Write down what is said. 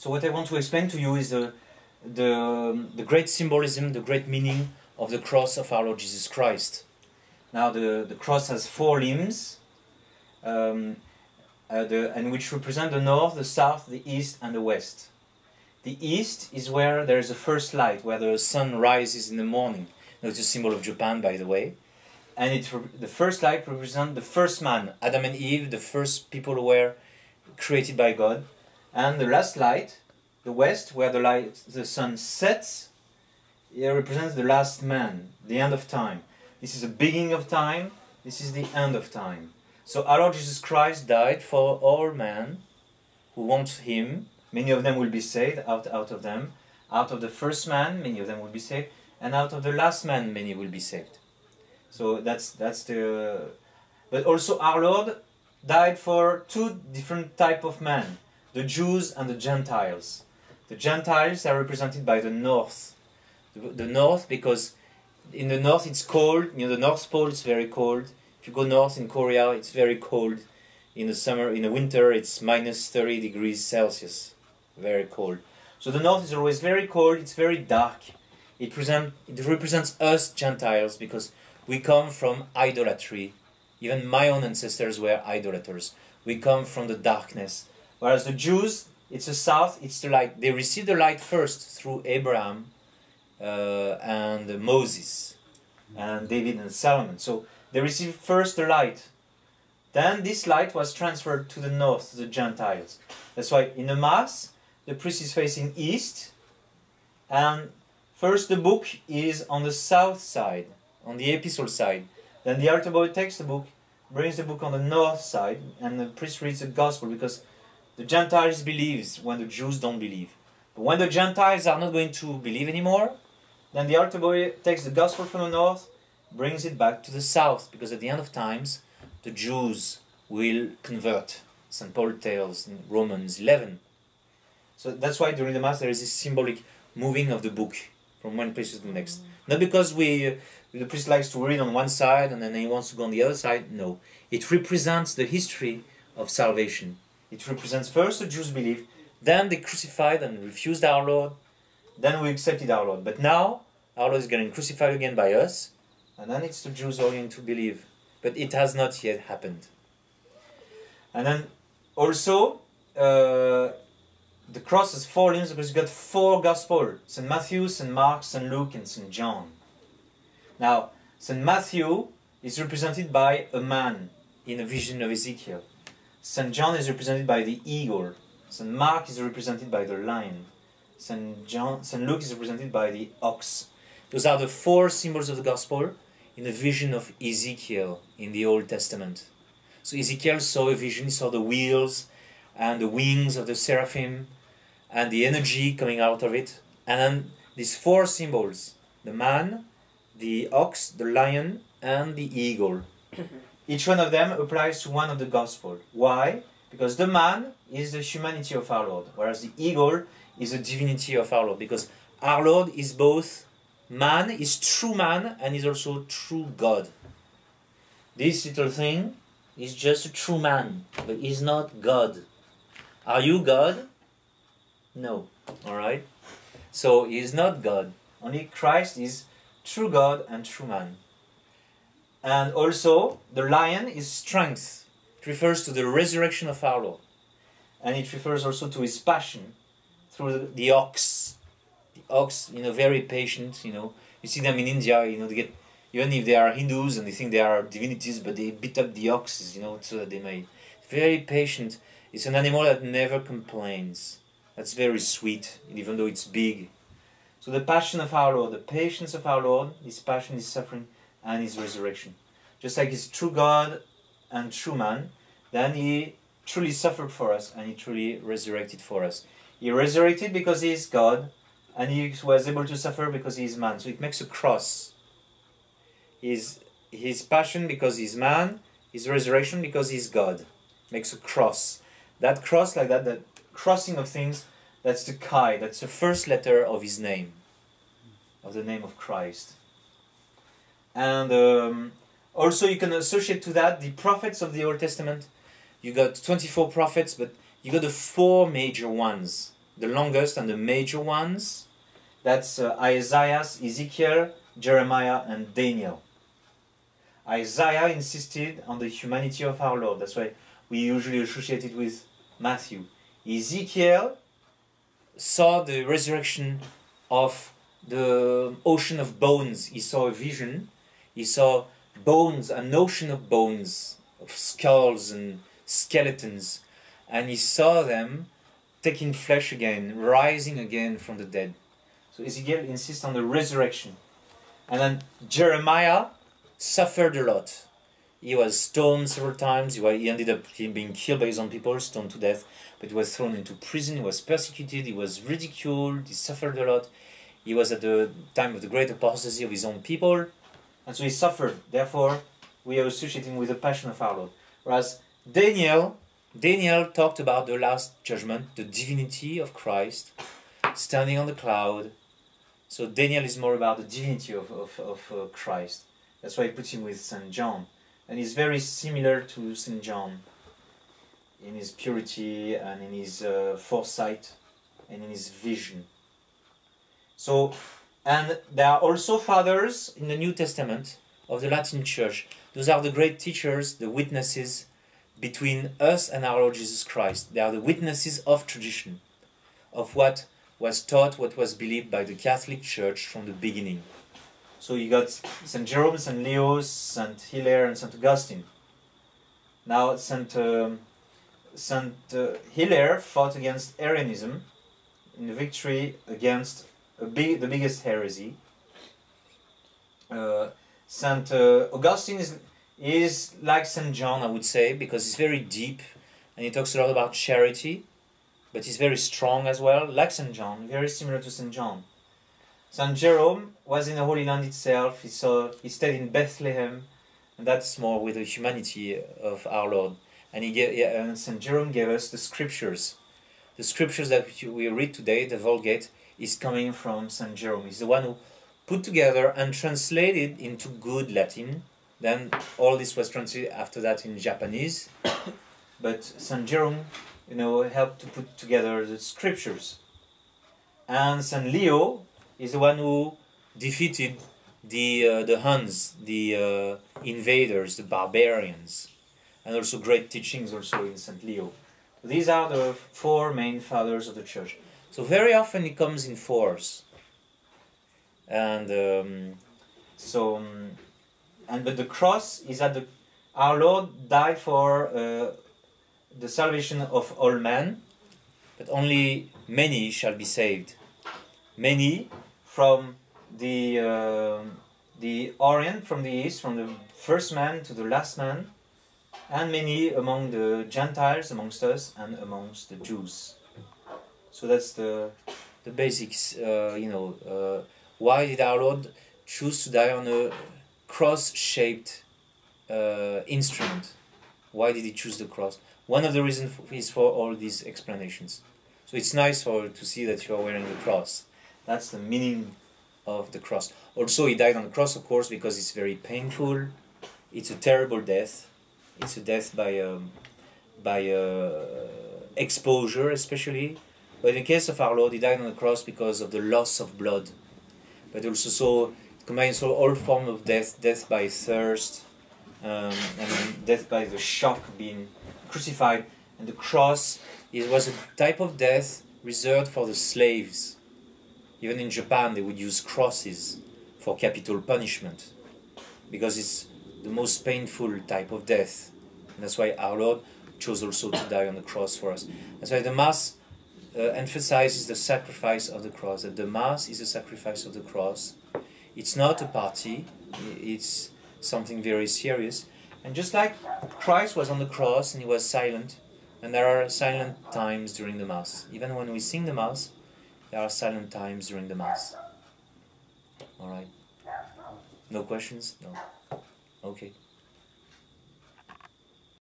So what I want to explain to you is the great symbolism, the great meaning of the cross of our Lord Jesus Christ. Now the cross has 4 limbs, and which represent the north, the south, the east and the west. The east is where there is the first light, where the sun rises in the morning. Now, it's a symbol of Japan, by the way. And the first light represents the first man, Adam and Eve, the first people who were created by God. And the last light, the west, where the sun sets, it represents the last man, the end of time. This is the beginning of time, this is the end of time. So our Lord Jesus Christ died for all men who want Him. Many of them will be saved out of them. Out of the first man, many of them will be saved. And out of the last man, many will be saved. So that's the... But also our Lord died for 2 different types of men. The Jews and the Gentiles. The Gentiles are represented by the north. The north, because in the north it's cold. You know, the North Pole is very cold. If you go north in Korea, it's very cold. In the summer, in the winter, it's minus 30 degrees Celsius. Very cold. So the north is always very cold, it's very dark. It represents us Gentiles because we come from idolatry. Even my own ancestors were idolaters. We come from the darkness. Whereas the Jews, it's the south, it's the light. They receive the light first through Abraham and Moses and David and Solomon. So they receive first the light. Then this light was transferred to the north, to the Gentiles. That's why in the Mass, the priest is facing east, and first the book is on the south side, on the epistle side. Then the altar boy takes the book, brings the book on the north side, and the priest reads the gospel, because the Gentiles believes when the Jews don't believe. But when the Gentiles are not going to believe anymore, then the altar boy takes the gospel from the north, brings it back to the south, because at the end of times, the Jews will convert. St. Paul tells in Romans 11. So that's why during the Mass there is this symbolic moving of the book from one place to the next. Not because the priest likes to read on one side and then he wants to go on the other side. No. It represents the history of salvation. It represents first the Jews believed, then they crucified and refused our Lord, then we accepted our Lord. But now our Lord is getting crucified again by us, and then it's the Jews who are going to believe. But it has not yet happened. And then also, the cross has 4 limbs because you've got 4 Gospels. St. Matthew, St. Mark, St. Luke and St. John. Now, St. Matthew is represented by a man in a vision of Ezekiel. St. John is represented by the eagle. St. Mark is represented by the lion. St. Luke is represented by the ox. Those are the 4 symbols of the Gospel in the vision of Ezekiel in the Old Testament. So Ezekiel saw a vision, he saw the wheels and the wings of the seraphim and the energy coming out of it. And then these 4 symbols, the man, the ox, the lion and the eagle. Each one of them applies to one of the Gospels. Why? Because the man is the humanity of our Lord, whereas the eagle is the divinity of our Lord. Because our Lord is both man, is true man, and is also true God. This little thing is just a true man, but he's not God. Are you God? No. Alright? So he is not God. Only Christ is true God and true man. And also, the lion is strength. It refers to the resurrection of our Lord. And it refers also to his passion through the ox. The ox, very patient, You see them in India, they get, even if they are Hindus and they think they are divinities, but they beat up the oxes, so that they may. Very patient. It's an animal that never complains. That's very sweet, even though it's big. So the passion of our Lord, the patience of our Lord, his passion, his suffering, and his resurrection. Just like he's true God and true man, then he truly suffered for us and he truly resurrected for us. He resurrected because he is God, and he was able to suffer because he is man. So it makes a cross. His passion because he's man, his resurrection because he's God. Makes a cross. That cross like that, that crossing of things, that's the Chi, that's the first letter of his name, of the name of Christ. And also you can associate to that the prophets of the Old Testament. You got 24 prophets, but you got the 4 major ones. the longest and the major ones. That's Isaiah, Ezekiel, Jeremiah, and Daniel. Isaiah insisted on the humanity of our Lord. That's why we usually associate it with Matthew. Ezekiel saw the resurrection of the ocean of bones. He saw a vision. He saw bones, an ocean of bones, of skulls and skeletons. And he saw them taking flesh again, rising again from the dead. So Ezekiel insists on the resurrection. And then Jeremiah suffered a lot. He was stoned several times. He ended up being killed by his own people, stoned to death. But he was thrown into prison. He was persecuted. He was ridiculed. He suffered a lot. He was at the time of the great apostasy of his own people. And so he suffered. Therefore, we are associating with the passion of our Lord. Whereas Daniel talked about the last judgment, the divinity of Christ, standing on the cloud. So Daniel is more about the divinity of Christ. That's why I put him with St. John. And he's very similar to St. John in his purity and in his foresight and in his vision. So, and there are also fathers in the New Testament of the Latin Church. Those are the great teachers, the witnesses between us and our Lord Jesus Christ. They are the witnesses of tradition, of what was taught, what was believed by the Catholic Church from the beginning. So you got St. Jerome, St. Leo, St. Hilaire, and St. Augustine. Now St. Hilaire fought against Arianism in victory against the biggest heresy. St. Augustine is like St. John, I would say, because he's very deep and he talks a lot about charity, but he's very strong as well, like St. John, very similar to St. John. St. Jerome was in the Holy Land itself. He stayed in Bethlehem, and that's more with the humanity of our Lord. And St. Jerome gave us the scriptures. The scriptures that we read today, the Vulgate, is coming from St. Jerome. He's the one who put together and translated into good Latin. Then all this was translated after that in Japanese. But St. Jerome, helped to put together the scriptures. And St. Leo is the one who defeated the Huns, the invaders, the barbarians, and also great teachings also in St. Leo. These are the four main fathers of the Church. So very often it comes in fours, and but the cross is at our Lord died for the salvation of all men, but only many shall be saved. Many from the Orient, from the East, from the first man to the last man, and many among the Gentiles, amongst us, and amongst the Jews. So that's the basics. Why did our Lord choose to die on a cross-shaped instrument? Why did he choose the cross? One of the reasons is for all these explanations. So it's nice to see that you are wearing the cross. That's the meaning of the cross. Also, he died on the cross, of course, because it's very painful. It's a terrible death. It's a death by exposure, especially. But in the case of our Lord, he died on the cross because of the loss of blood. But also, it combines all forms of death: death by thirst, and death by the shock of being crucified. And the cross was a type of death reserved for the slaves. Even in Japan, they would use crosses for capital punishment, because it's the most painful type of death. And that's why our Lord chose also to die on the cross for us. That's why the Mass emphasizes the sacrifice of the cross, that the Mass is a sacrifice of the cross. It's not a party, it's something very serious. And just like Christ was on the cross and he was silent, and there are silent times during the Mass. Even when we sing the Mass, there are silent times during the Mass. Alright. No questions? No. Okay.